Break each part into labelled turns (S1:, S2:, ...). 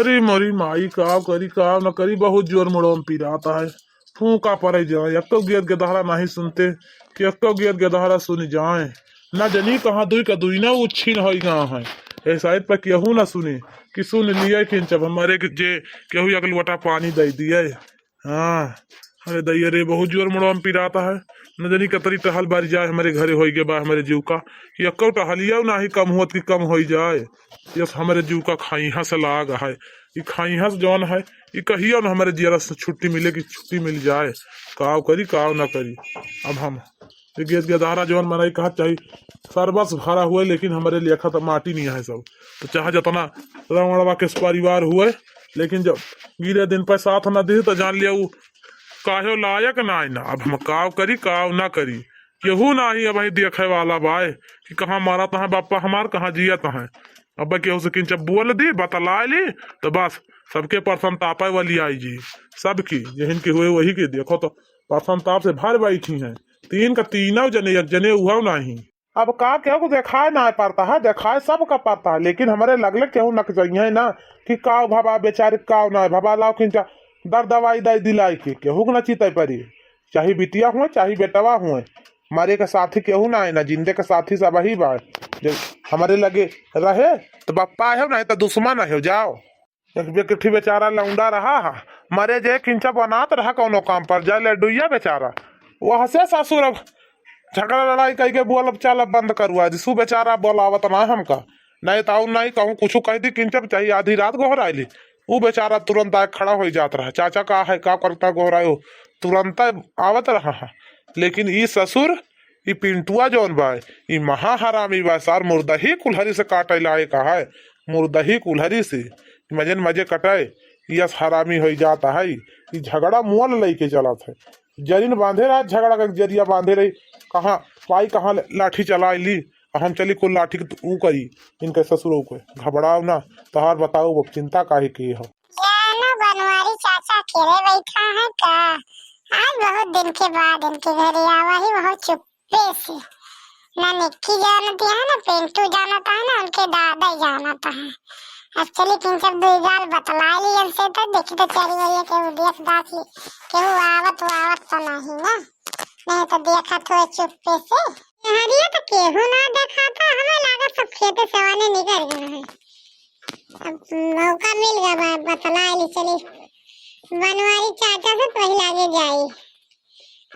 S1: अरे मरी माई का करी का न करी, बहुत जोर मोड़ो में पिराता है। फूका पड़े जाए, एक तो गियर गदहरा नहीं सुनते कि एक तो गियर गदहरा सुन जाए। न जनी कहाँ दुई का दुई ना वो छीन हो कहाँ है। ऐसा पर केहू ना सुने कि सुन लिया खिंचब हमारे के जे केहू एक लोटा पानी दे दिए। हाँ, अरे दैया रे बहुत जोर मोड़ो में पिराता है। न जनी कतरी टहल बारी जाए हमारे घरे हो गए बा हमारे जीव का, कि अक्को टहलिया ना ही कम होत कि कम हो जाए। यस हमारे जीव का खाइहा से लाग है, ये खाइहा से जौन है ये कहियो न हमारे जियरा से छुट्टी मिले कि छुट्टी मिल जाए। काव करी काव ना करी। अब हम गेद गदारा जौन मनाई कहा चाहिए सरबस भरा हुआ, लेकिन हमारे लेखा तो माटी नहीं है सब। तो चाहे जितना रवणवा के परिवार हुए, लेकिन जब गिरे दिन पर साथ न दे तो जान लिया वो काहे लायक ना ना। अब हम काव करी काव ना करी, केहू ना ही अब देखे वाला बाय कि कहाँ मारा तहाँ बापा हमार कहाँ जिया तहाँ। अब केहू से किंच बोल दी बतला ली तो बस सबके परसम तापे वाली आई जी। सबकी जहन के हुए वही के देखो तो परसम ताप से भर बैठी है। तीन का तीनों जने एक जने हुआ नहीं। अब का केहू को दिखाए ना पड़ता है, दिखाए सब का पड़ता है, लेकिन हमारे लगले केहू नक चाहिए ना कि काव भबा बेचारे काव ना भबा लाओ खिंचा दर दवाई दाई दिलाई के केहू को न चीते पड़ी। चाहे बिटिया हुए चाहे बेटवा हुए, मारे के साथी केहू ना है ना, जिंदे के साथी सब वही बा। जब हमारे लगे रहे तो बापा है नहीं तो दुश्मन है जाओ। एक बेटी बेचारा लौंडा रहा है, मरे जे खिंचा बनात रहा कोनो काम पर जाए लड्डुया बेचारा वहां से ससुर अब झगड़ा लड़ाई कह के बोल अब चल अब बंद करवा जिसू बेचारा बोलावत ना हमका नहीं ताऊ नहीं कहूँ कुछ कह दी किंचप चाहिए आधी रात गोहराइली वो बेचारा तुरंत आए खड़ा हो जात रहा। चाचा का है का करता गोहरायो तुरंत आवत रहा है। लेकिन ई ससुर ई पिंटुआ जौन बा ई महा हरामी बा सार, मुर्दही कुल्हरी से काटे लाए का है, मुर्दही कुल्हरी से मजे मजे कटाए यस हरामी हो जाता है। ई झगड़ा मुअल लेके चला था, जरिन बांधे रहा झगड़ा का जरिया बांधे रही, कहाँ पाई कहाँ लाठी चला ली हम चली कुल लाठी ऊ करी इनके ससुरों को घबराओ ना। तहार बताओ वो चिंता काहे की हो।
S2: बनवारी चाचा अकेले बैठा है का? आज बहुत दिन के बाद इनके घर आवा ही बहुत चुप्पे से। ना निक्की जानती है ना पिंटू जानता है ना उनके दादा ही जानता है। एक्चुअली किन सब दो गाल बतला ली इनसे तो देखी तो चली गई के उदेश दास ली के वो आवत तो नहीं ना, नहीं तो देखा तो चुप्पे से हरिया तो केहू ना देखा था। हमें लगा सब खेते सवाने निकल गए हैं। अब मौका मिल गया बतला ली चली बनवारी चाचा से तो ही लागे जाई।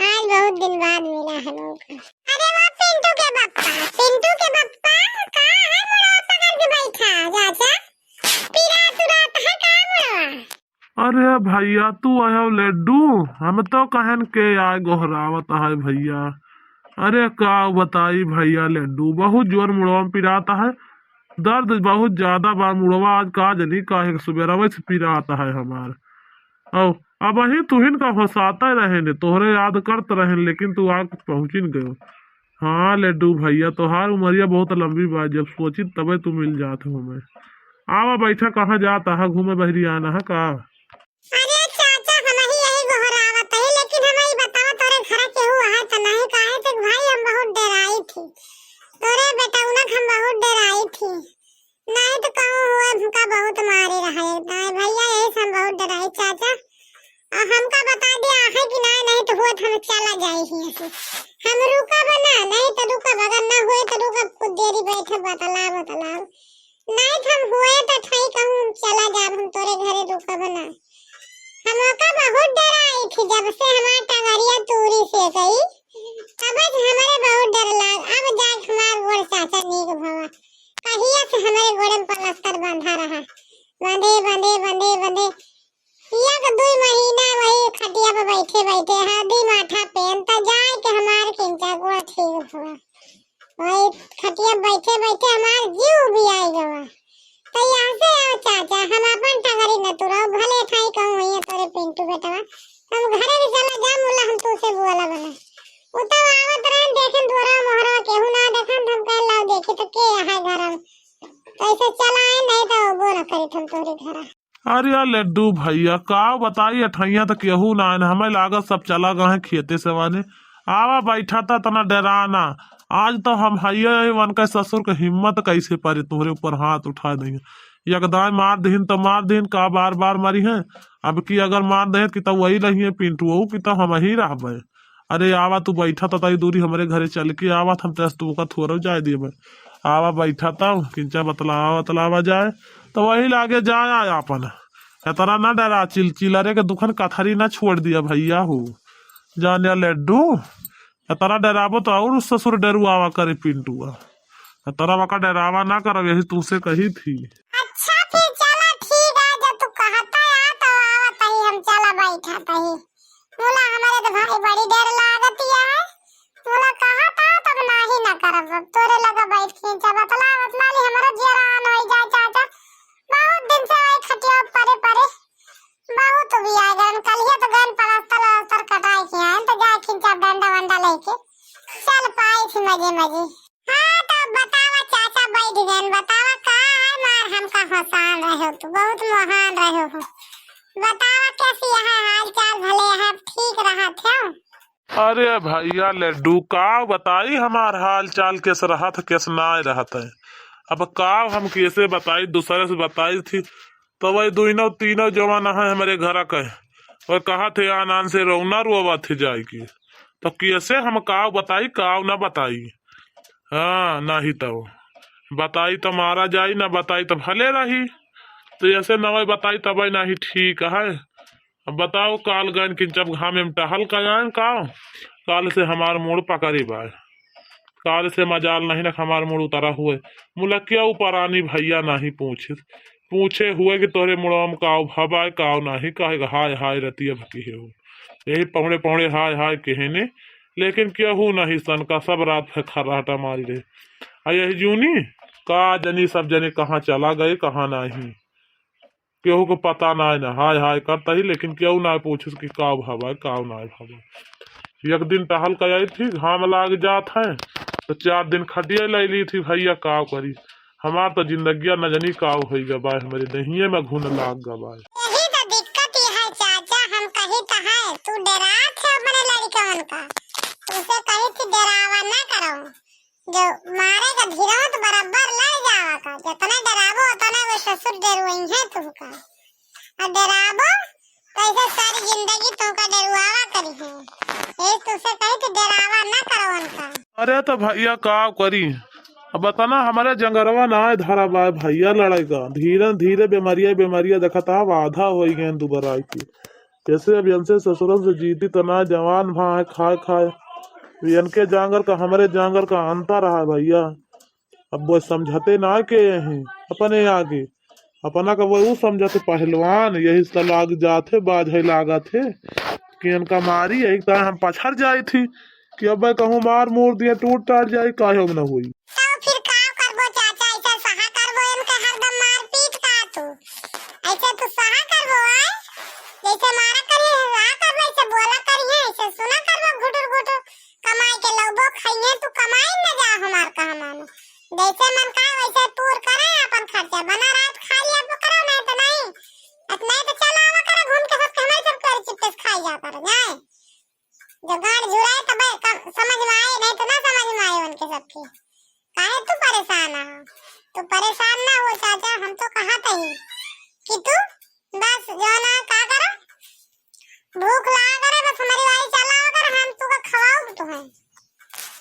S2: आज बहुत दिन बाद मिला है मौका। अरे वो पिंटू के पप्पा कहाँ है मुड़वा पकड़ के बैठा चाचा पीरा तुरात है कहाँ मुड़वा।
S1: अरे भैया तू आया लड्डू हम तो कहन के आए गोहरावत है भैया। अरे का बताई भैया लड्डू बहुत जोर मुड़वा में पिराता है, दर्द बहुत ज्यादा बा मुड़वा आज का जनी काहे सुबेरा से पिराता है हमार। अब ही तुहिन का फसाता रहे ने तोहरे याद करते रहे लेकिन तू आग पहुंची न गयो। हाँ लड्डू भैया तोहार उमरिया बहुत लंबी बा, जब सोची तबे तू मिल जात हो। मैं आवा बैठा कहाँ जाता है घूमे बहरी आना है का?
S2: अरे चाचा हम ही यही गोहरावत है, लेकिन हम ही बताओ तोरे घर के हुआ है तो नहीं काहे तो भाई हम बहुत डराई थी तोरे बेटा उनक हम बहुत डराई थी, नहीं तो कहूँ हुआ भूखा बहुत मारे रहा है भैया यही से हम बहुत डराई चाचा। और हमका बता दिया है कि नहीं तो हुआ हम चला जाए ही हम रुका बना नहीं तो रुका अगर ना हुए तो रुका कुछ देरी बैठे बतला नहीं तो हम हुए तो ठई कहूँ चला जा हम तोरे घरे रुका बना। हम का बहुत डराई थी जब से हमार टंगरिया तूरी से गई तब हमारे बहुत डर लग। अब जाके हमार गोड़ चाचा नीक भवा कहिया से हमारे गोड़े में प्लास्टर बांधा रहा बंधे बंधे बंधे बंधे एक 2 महीना वही खटिया पे बैठे बैठे हदी माथा पहनता जाए के हमार किंचा गोड़ ठीक हुआ वही खटिया बैठे बैठे हमार जीव भी आई गवा। तो यहाँ से आओ चाचा हम अपन टंगरी न तुराओ भले ठाई कहूँ ये तोरे पिंटू बेटवा हम घरे भी चला जा मुल्ला हम तुसे बोला बना वो तो आवत रहे देखे दोरा मोहरा केहू ना देखन हम कह लाओ देखे तो के है घर में तो ऐसे चला आए नहीं तो वो न करी तुम तोरे घर।
S1: अरे यार लड्डू भैया का बताई अठैया तो केहू ना हमें लागत सब चला गए खेते से वाने आवा बैठा था तना डराना। आज तो हम हइया वन का ससुर के हिम्मत कैसे पारे तुम्हारे ऊपर हाथ उठा देंगे। यकदाय मार दहीन तो मार दहीन का बार बार मारी है। अब की अगर मार दे कि तब वही रही है पिंटू कि तब हम ही रहबे। अरे आवा तू बैठा तो तई दूरी हमारे घरे चल के आवा हम तेस तू का थोड़ा जाए दिए मैं। आवा बैठा तब किंचा बतलावा बतलावा जाए तो वही लागे जाए अपन। तरा ना डरा चिलचिलरे के दुखन कथरी ना छोड़ दिया भैया हो जाने लड्डू। तरा डराबो तो और ससुर डरुआवा करे पिंटुआ। तरा वका डरावा ना कर यही तुमसे कही थी।
S2: अच्छा फिर चला ठीक है जब तू कहता है तो आवत ही हम चला बैठा तही। बोला हमारे तो भाई बड़ी देर लागत है। बोला कहा था तब नाही ना करब तोरे लगा बैठ के बतला बतला ली हमारा जरान होई जाए चाचा। बहुत दिन से आई खटिया परे परे बहुत भी आ गन कल ही तो गन पलस्तर कटाई के आए तो जाए खिंचा डंडा वंडा लेके चल पाई थी मजे मजे। हाँ तो बतावा चाचा बैठ गए बतावा का है मार हमका फसान रहे हो तू बहुत महान रहे हो। बतावा कैसी है हाल चाल भले है ठीक रहा थे।
S1: अरे भैया लड्डू का बताई हमार हाल चाल कैस रहा था कैस ना रहता है। अब का हम कैसे बताई दूसरे से बताई थी तो वही दोनों तीनों जवान है हमारे घर के वह कहा थे आनान से रौना रुआ थे जाएगी तो कैसे हम काव बताई काव ना बताई। हाँ नहीं तो बताई तो मारा जाई ना बताई तो भले रही तो ऐसे न बताई तब नहीं ठीक है। अब बताओ काल गन कि जब घाम में टहल का जाए का काल से हमार मूड पकड़ी बाय काल से मजाल नहीं न हमार मूड उतरा हुए मुलकिया ऊपर आनी भैया नहीं पूछे हुए कि तोरे मुड़म काव भबाए काव नहीं कहे हाय हाय रतिया भकी हो यही पौड़े पौड़े हाय हाय कहने लेकिन केहू नहीं सन का सब रात खर्राटा मारी रहे। यही जूनी का जनी सब जने कहाँ चला गए कहाँ नहीं केहू को पता ना हाय हाय करता ही लेकिन केहू ना पूछे कि काव भवा काव ना भवा। एक दिन टहल कर आई थी घाम लाग जात है तो 4 दिन खटिया ले ली थी भैया काव करी हमार तो जिंदगिया न जनी काव हो गए हमारे दहिए में घुन लाग गए।
S2: यही तो दिक्कत ही है चाचा हम कही तो है तू डरात है अपने लड़कन का तुसे कही थी डरावा ना करो जो मारेगा धीरा तो बराबर लड़ जावा का जितना डरावो उतना वो ससुर डरुई है तुमका और डरावो कैसे सारी जिंदगी तुमका डरुआवा करी है ये तुसे कही थी डरावा ना करो उनका।
S1: अरे तो भैया काव करी अब बताना हमारे जंगरवा ना है धारा बाय भैया लड़ेगा धीरे धीरे बीमारियां देखा था आधा हो गए दोबारा की कैसे अब इनसे ससुरन से जीती तो ना जवान भाई खाए खाए इनके जांगर का हमारे जांगर का अंतर रहा भैया। अब वो समझते ना के यही अपने आगे अपना का वो समझते पहलवान यही से लाग जाते बाज है लागा थे कि इनका मारी यही तरह हम पछड़ जाई थी कि अब कहूँ मार मोर दिया टूट टाट जाए काहे न हुई।
S2: तो फिर का करबो चाचा ऐसा सहा करबो इनका हरदम मार पीट का तू ऐसे तू सहा करबो आए जैसे मारा करी रहा करबो ऐसे बोला करी है ऐसे सुना करबो घुटुर घुटुर कमाई के लोगो खाइए तू कमाई न जा हमार का हमान जैसे मन का वैसे पूर करे अपन खर्चा बना रात खा लिया तो करो नहीं तो नहीं इतना तो चला आवा करे घूम के सब हमारे सब कर चिप्स खाई जा कर जाए जो गाड़ जुराए तब समझ में आए नहीं तो ना समझ में आए उनके सबकी काहे तू परेशान है तू परेशान ना हो चाचा हम तो कहा था ही कि तू बस जो ना का करो भूख लगा करे बस हमारी वाली चला कर हम तू का खवाओ तो है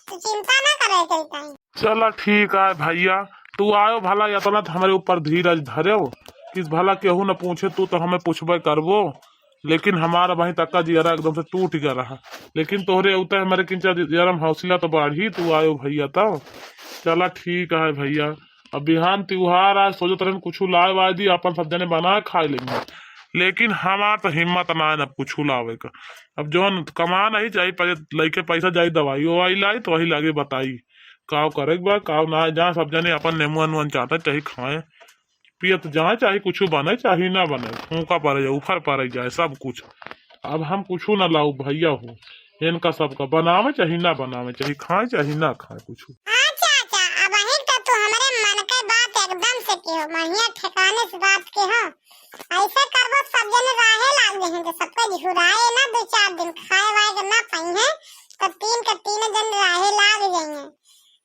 S2: तू चिंता ना करे कहता है।
S1: चला ठीक है भैया तू आयो भला या तो ना हमारे ऊपर धीरज धरे हो किस भला केहू न पूछे तू तो हमें पूछबे करबो लेकिन हमारा वहीं तक का जियरा एकदम से टूट गया रहा लेकिन तोहरे उतर हमारे किंचा जरम हौसला तो बढ़ी तू आयो भैया तब चला ठीक है भैया। अब बिहान त्योहार आज सोचो तरह कुछ लाए वाए दी अपन सब जने बना खाए लेंगे लेकिन हमार तो हिम्मत ना है कुछ लावे का। अब जो कमा नहीं चाहिए लइके पैसा जाई दवाई ववाई लाई तो वही लागे बताई काव करे बा काव ना जहाँ सब जने अपन नेमुअन वन चाहता चाहे खाए पियत जाए चाहे कुछ बने चाहे ना बने फूका पड़े जाए उफर पड़े जाए सब कुछ। अब हम कुछ ना लाऊ भैया हो इनका सबका बनावे चाहे ना बनावे चाहे खाए चाहे ना खाए कुछ।
S2: हां चाचा अब वही तो तू हमारे मन के बात एकदम से की हो बढ़िया ठिकाने से बात के हो ऐसे करबो सब जने राहे लाग दे हैं तो सबका झुराए ना 2-4 दिन खाए वाए ना पाई है तो 3 के 3 दिन राहे लाग जाएंगे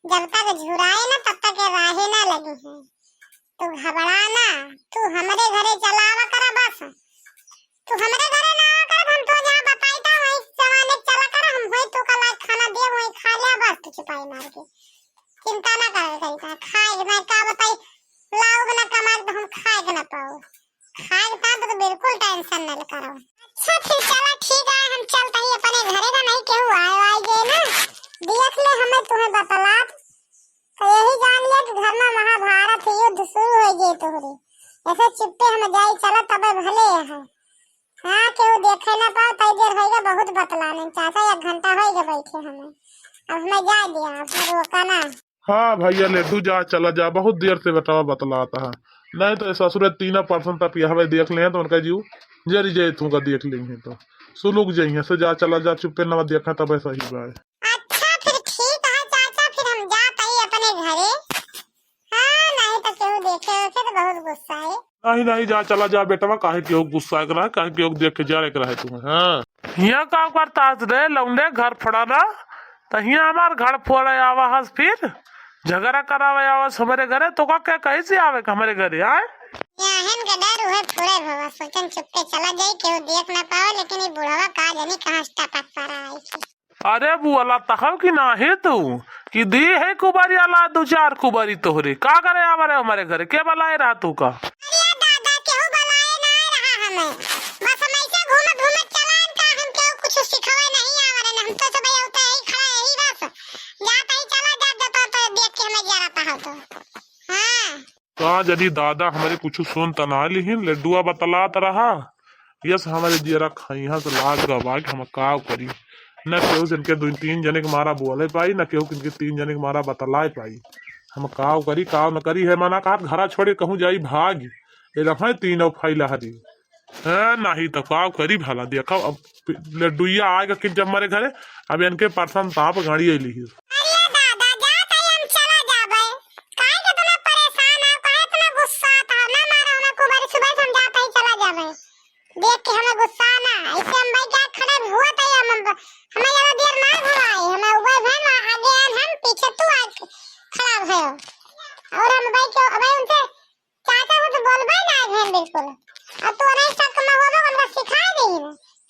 S2: जब तक झुराए ना तब तक राहे ना लगे हैं तो घबरा ना तू हमारे घरे चला आवा करा बस। तू हमारे घरे ना आवा कर, हम तो जहाँ बताई था वहीं जवाने चला कर, हम वहीं तो कल खाना दे वहीं खा लिया बस। तू छिपाई मार के चिंता ना करे कहीं खाए मैं का बताई लाओगे ना कमा तो हम खाए के ना पाओ। खाए था तो बिल्कुल टेंशन न करो। अच्छा फिर चला ठीक है, हम चलते ही अपने घरे का नहीं केहू आए गए ना देख ले हमें तुम्हें बतला तो यही जान लिया कि घर में महाभारत युद्ध शुरू हो गई तोहरी। ऐसे चुप्पे हम जाई चला तब भले है। हाँ केहू देखे ना पाओ तई देर होएगा बहुत बतलाने चाचा 1 घंटा होएगा बैठे हमें। अब हमें जा दिया अब रोका ना।
S1: हाँ भैया लेटू जा चला जा, बहुत देर से बेटा बतलाता है। नहीं तो ससुर 3% तक यहाँ देख ले तो उनका जीव जरी जाए तू का देख लेंगे तो सुलूक जाइए से जा चला जा चुप्पे न देखा तब सही बात।
S2: अच्छा फिर ठीक है चाचा, फिर हम जाते ही अपने घरे। हाँ नहीं तो केहू देखे उसे तो बहुत गुस्सा है।
S1: नहीं नहीं जा चला जा बेटा, काहे क्यों गुस्सा कर रहा है, काहे क्यों देख के जा रहा है तुम्हें। हाँ यहाँ काम करता रे लौंडे घर फोड़ाना तो यहाँ हमार घर फोड़े आवा हस फिर झगड़ा करावे आवास हमारे घरे तो का क्या कहीं से आवे हमारे घरे आए।
S2: याहन का डर हुए पूरे भवा सोचन चुपके चला जाए केहू देख ना पाओ, लेकिन ये बुढ़वा का जानी कहाँ टपक पा रहा है।
S1: अरे बुआला तहव की ना है तू कि दी है कुबारी अला 2-4 कुबारी तोहरी का करे आवारे हमारे घरे के बलाए रहा तू का।
S2: अरे दादा केहू बलाए ना रहा हमें, बस हम ऐसे घूमत घूमत चलान का हम केहू कुछ सिखावे नहीं आवारे ना, हम तो सब होता है खड़ा यही बस जाता ही चला जा तो देख के हमें जा रहा तो। हाँ
S1: का जदी दादा हमारे कुछ सुन तना लिहिन लड्डुआ बतलात रहा यस हमारे जियरा खइहा से लाग गवा कि हम का करी न केहू जिनके 2-3 जने के मारा बोले पाई न केहू किनके 3 जने के मारा बतलाए पाई। हम का करी का न करी है मना कहा घरा छोड़े कहूँ जाई भाग ये रखे 3 फैला हरी है नहीं तो का करी भला देखो अब लड्डुआ आएगा कि जब हमारे घरे अब इनके परसन ताप गाड़ी अली ही।
S2: अरे दादा जाता ही हम चला जाबे, काहे के तुम परेशान हो, काहे इतना गुस्सा था ना मारो हमें कुबारी सुबह से हम जाता ही चला जाबे देख के हमें गुस्सा ना ऐसे हम भाई क्या खड़े हुआ था हम हमें ज्यादा देर ना हुआ है हमें ऊपर है आगे हम पीछे तू आज खड़ा है और हम भाई को अब उनसे चाचा को तो बोलबे ना है बिल्कुल। अब तू नहीं शक में होगा उनको सिखा देही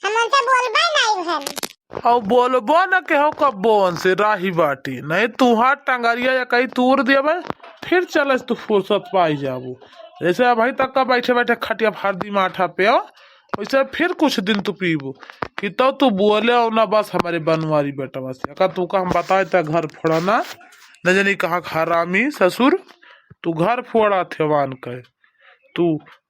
S2: हम उनसे बोलबे ना है
S1: और बोलबो न केहो कब्बो से राही बाटी नहीं तू हाथ टंगरिया या कहीं तूर देवे फिर चल तू फुर्सत पाई जाबू। जैसे अभी तक का बैठे बैठे खटिया फार्दी माठा पे हो वैसे फिर कुछ दिन तू पीबू कि तो तू बोले हो ना बस हमारे बनवारी बेटा बस का तू का हम बताए था घर फोड़ाना न जानी कहाँ हरामी ससुर तू घर फोड़ा थे वान के तू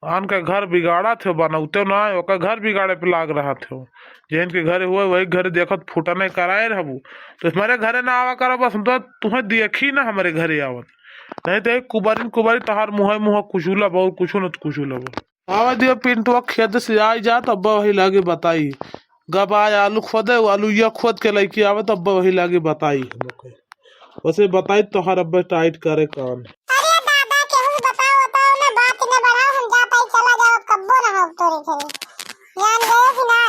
S1: आन के घर बिगाड़ा थे बनौते ना ओका घर बिगाड़े पे लाग रहा थे जैन के घरे हुए वही घर देखत फूटा नहीं कराए रहबू तो हमारे घरे ना आवा करा बस हम तो तुम्हें देखी ना हमारे घरे आवत नहीं तो कुबारी तहार मुँह कुचूला बहुत कुछ न कुचूला आवा दियो पिंटुआ खेत से आई जा तब वही लागे बताई गब आए आलू खोदे आलू या खोद के लेके आवे तब वही लागे बताई वैसे बताई तोहार अब टाइट करे कान।
S2: अरे दादा केहू बताओ ना बात न बढ़ाओ हम जाता ही चला जाओ कब्बो ना हो तोरे घरे जान गए कि ना।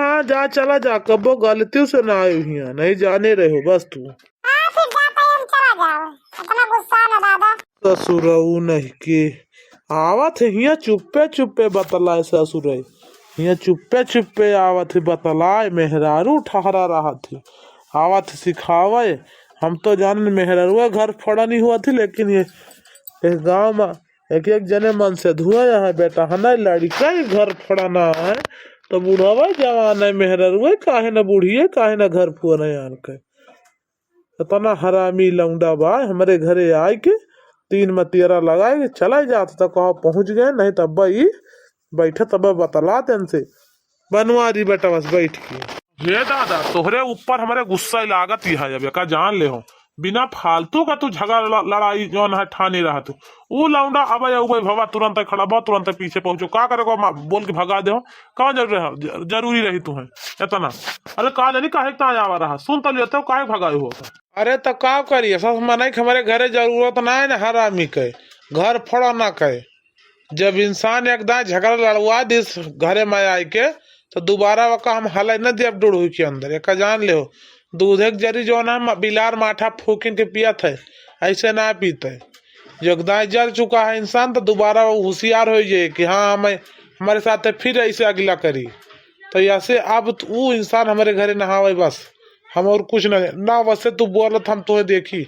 S1: हाँ जा चला जा कब्बो गलती से ना आयो हिया नहीं जाने रहे हो बस तू।
S2: हां फिर जाता ही हम चला जाओ इतना गुस्सा ना दादा
S1: ससुरऊ नहीं के आवत हिया चुप्पे बतलाए ससुर हिया चुप्पे आवत बतलाए मेहरारू ठहरा रहा थी आवत सिखावे हम तो जान मेहरारू घर फोड़ा नहीं हुआ थी लेकिन ये गांव में एक जने मन से धुआ है बेटा है ना लड़का ही घर फोड़ाना है तो बूढ़ावा जवान है मेहरारू काहे न बूढ़ी काहे न घर फोड़े आन के इतना हरामी लौंडा बा हमारे घरे आए के 3 में 13 लगाए चला जाता तो कहा पहुंच गए नहीं तब भाई बैठे तब बतला तेन से बनवारी बेटा बस बैठ के। हे दादा तोहरे ऊपर हमारे गुस्सा लागत ही है का जान ले हो बिना फालतू का तू झगड़ा लड़ाई जौन है ठाने रहा तू वो लौंडा अब भवा तुरंत खड़ा बहुत तुरंत पीछे पहुंचो का करे बोल के भगा दे कहाँ जरूरी रही तुम्हें इतना। अरे का जानी काहे आवा रहा सुन तो लेते हो काहे भगाए हो। अरे तो का करिए सब मना हमारे घरे जरूरत ना है ना हरामी के घर फोड़ा ना कहे जब इंसान एकदम झगड़ा लड़वा दिस घरे में आए के तो दोबारा वका हम हल न देव डुड़ू के अंदर एक जान ले दूध एक जरी जो ना बिलार माठा फूकिन के पियत है ऐसे ना पीते योगदान जल चुका है इंसान तो दोबारा वो होशियार हो जाए कि हाँ हमें हमारे साथ फिर ऐसे अगला करी। तो ऐसे अब वो इंसान हमारे घरे नहावे बस, हम और कुछ ना वैसे तू बोलत हम तुम्हें देखी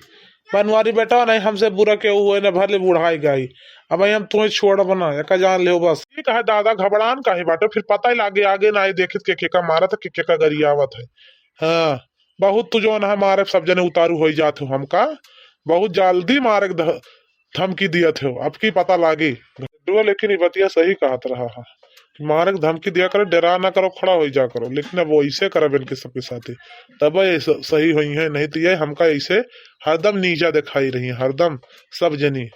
S1: बनवारी बेटा नहीं हमसे बुरा के हुए न भले बुढ़ाई गई। अब हम तुम्हें छोड़ बना का जान ले बस। ठीक है दादा घबरान का है बाटे, फिर पता ही लागे आगे ना देखे के का मारा था के का गरियावत है। हाँ बहुत तू जो ना मारे सब जने उतारू हो जाते हो हमका, बहुत जल्दी मारे धमकी दिया थे अब की पता लागी। लेकिन ये बतिया सही कहत रहा है, मारे धमकी दिया करो, डरा ना करो, खड़ा हो जा करो, लेकिन अब वो ऐसे करे इनके सबके साथ तब ये सही हुई है, नहीं तो ये हमका ऐसे हरदम नीचा दिखाई रही है हरदम सब जनी।